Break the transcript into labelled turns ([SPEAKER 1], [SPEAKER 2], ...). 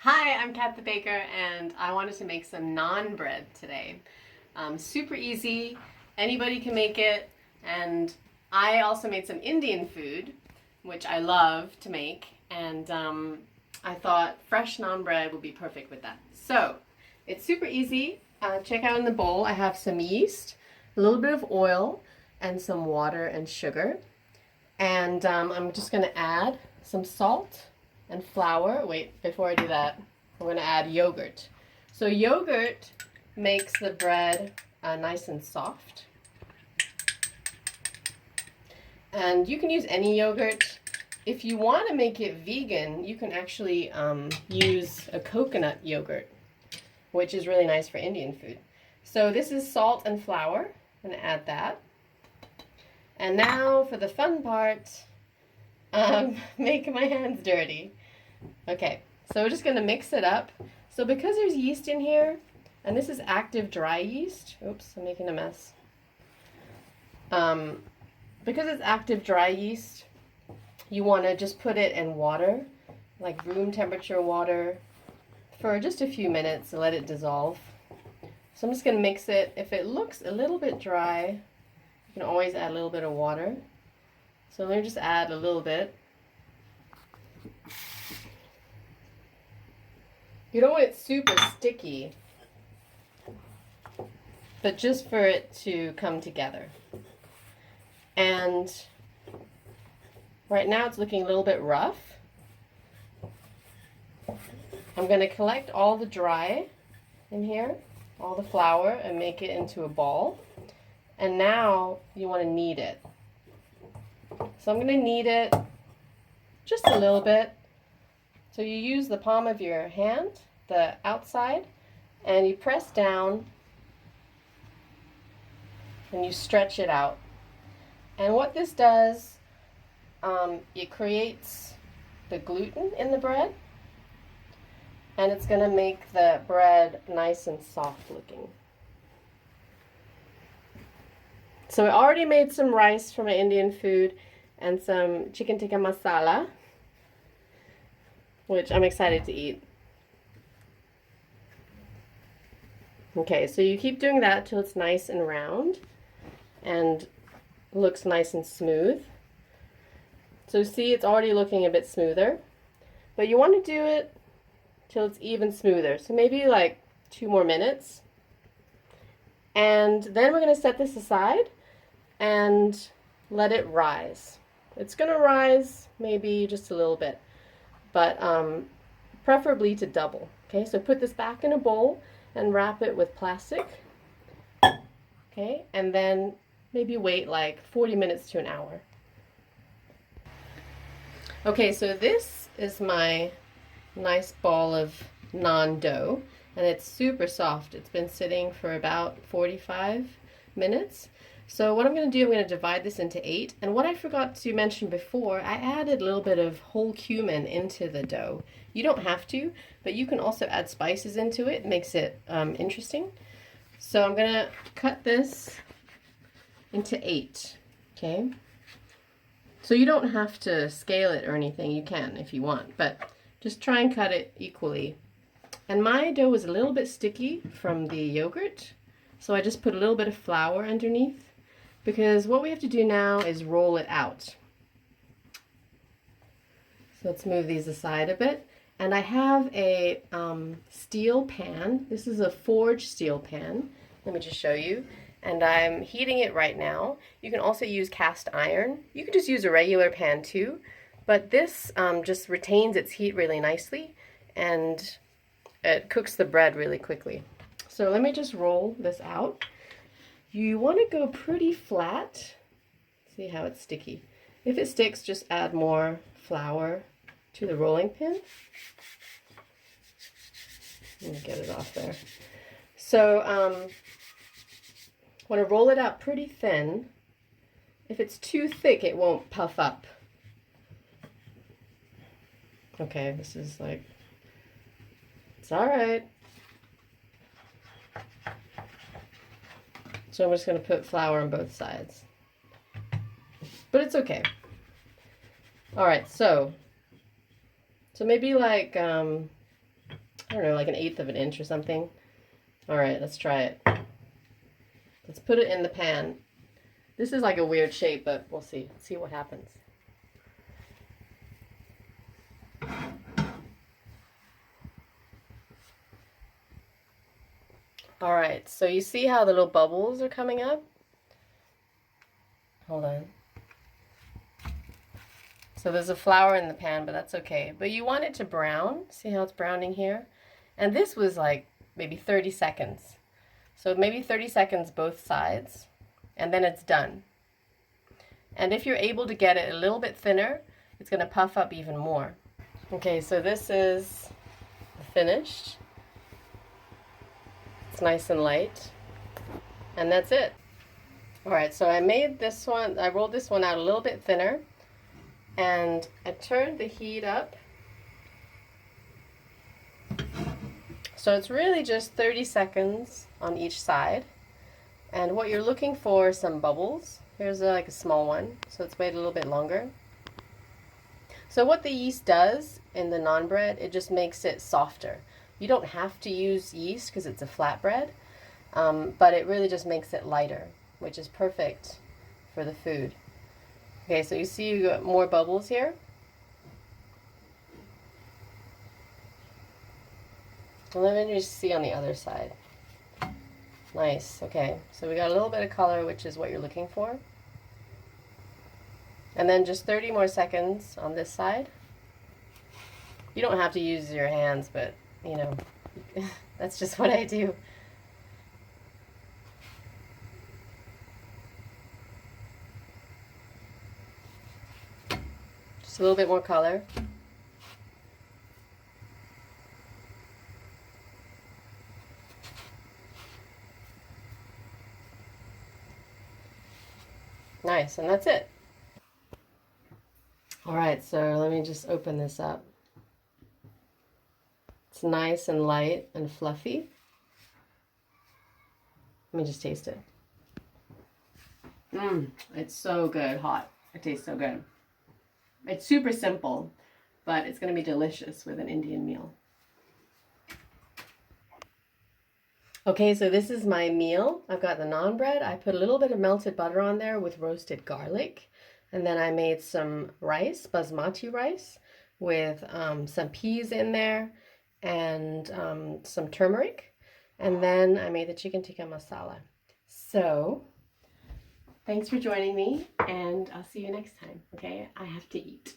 [SPEAKER 1] Hi, I'm Kat the Baker, and I wanted to make some naan bread today. Super easy, anybody can make it, and I also made some Indian food, which I love to make, and I thought fresh naan bread would be perfect with that. So, it's super easy. Check out in the bowl, I have some yeast, a little bit of oil, and some water and sugar. And I'm just going to add some salt and flour. Wait, before I do that, I'm going to add yogurt. So yogurt makes the bread nice and soft. And you can use any yogurt. If you want to make it vegan, you can actually use a coconut yogurt, which is really nice for Indian food. So this is salt and flour. I'm going to add that. And now for the fun part, make my hands dirty. Okay, so we're just going to mix it up. So because there's yeast in here, and this is active dry yeast. Oops, I'm making a mess. Because it's active dry yeast, you want to just put it in water, like room temperature water, for just a few minutes and let it dissolve. So I'm just going to mix it. If it looks a little bit dry, you can always add a little bit of water. So let me just add a little bit. You don't want it super sticky, but just for it to come together. And right now it's looking a little bit rough. I'm going to collect all the dry in here, all the flour, and make it into a ball. And now you want to knead it. So I'm going to knead it just a little bit. So you use the palm of your hand, the outside, and you press down and you stretch it out. And what this does, it creates the gluten in the bread, and it's going to make the bread nice and soft looking. So I already made some rice for my Indian food and some chicken tikka masala, which I'm excited to eat. Okay, so you keep doing that till it's nice and round and looks nice and smooth. So see, it's already looking a bit smoother, but you want to do it till it's even smoother. So maybe like 2 more minutes. And then we're going to set this aside and let it rise. It's going to rise maybe just a little bit, but preferably to double. Okay, so put this back in a bowl and wrap it with plastic. Okay, and then maybe wait like 40 minutes to an hour. Okay, so this is my nice ball of naan dough, and it's super soft. It's been sitting for about 45 minutes. So what I'm going to do, I'm going to divide this into 8. And what I forgot to mention before, I added a little bit of whole cumin into the dough. You don't have to, but you can also add spices into it. It makes it interesting. So I'm going to cut this into 8. Okay. So you don't have to scale it or anything. You can if you want, but just try and cut it equally. And my dough is a little bit sticky from the yogurt, so I just put a little bit of flour underneath, because what we have to do now is roll it out. So let's move these aside a bit. And I have a steel pan. This is a forged steel pan. Let me just show you. And I'm heating it right now. You can also use cast iron. You can just use a regular pan too, but this just retains its heat really nicely, and it cooks the bread really quickly. So let me just roll this out. You want to go pretty flat. See how it's sticky. If it sticks, just add more flour to the rolling pin. Let me get it off there. So want to roll it out pretty thin. If it's too thick, it won't puff up. Okay, this is like, it's all right. So I'm just going to put flour on both sides. But it's okay. All right, so maybe like don't know, like 1/8 of an inch or something. All right, let's try it. Let's put it in the pan. This is like a weird shape, but we'll see. See what happens. All right, so you see how the little bubbles are coming up? Hold on. So there's a flour in the pan, but that's okay. But you want it to brown. See how it's browning here? And this was like maybe 30 seconds. So maybe 30 seconds both sides, and then it's done. And if you're able to get it a little bit thinner, it's going to puff up even more. Okay, so this is finished. It's nice and light. And that's it. All right, so I made this one, I rolled this one out a little bit thinner, and I turned the heat up. So it's really just 30 seconds on each side. And what you're looking for is some bubbles. Here's like a small one, so let's wait a little bit longer. So what the yeast does in the naan bread, it just makes it softer. You don't have to use yeast because it's a flatbread, but it really just makes it lighter, which is perfect for the food. Okay, so you see you got more bubbles here. And let me just see on the other side. Nice, okay. So we got a little bit of color, which is what you're looking for. And then just 30 more seconds on this side. You don't have to use your hands, but, you know, that's just what I do. Just a little bit more color. Nice, and that's it. All right, so let me just open this up. It's nice and light and fluffy. Let me just taste it. It's so good, hot. It tastes so good. It's super simple, but it's going to be delicious with an Indian meal. Okay, so this is my meal. I've got the naan bread. I put a little bit of melted butter on there with roasted garlic. And then I made some rice, basmati rice, with some peas in there and some turmeric. And then I made the chicken tikka masala. So, thanks for joining me, and I'll see you next time, okay? I have to eat.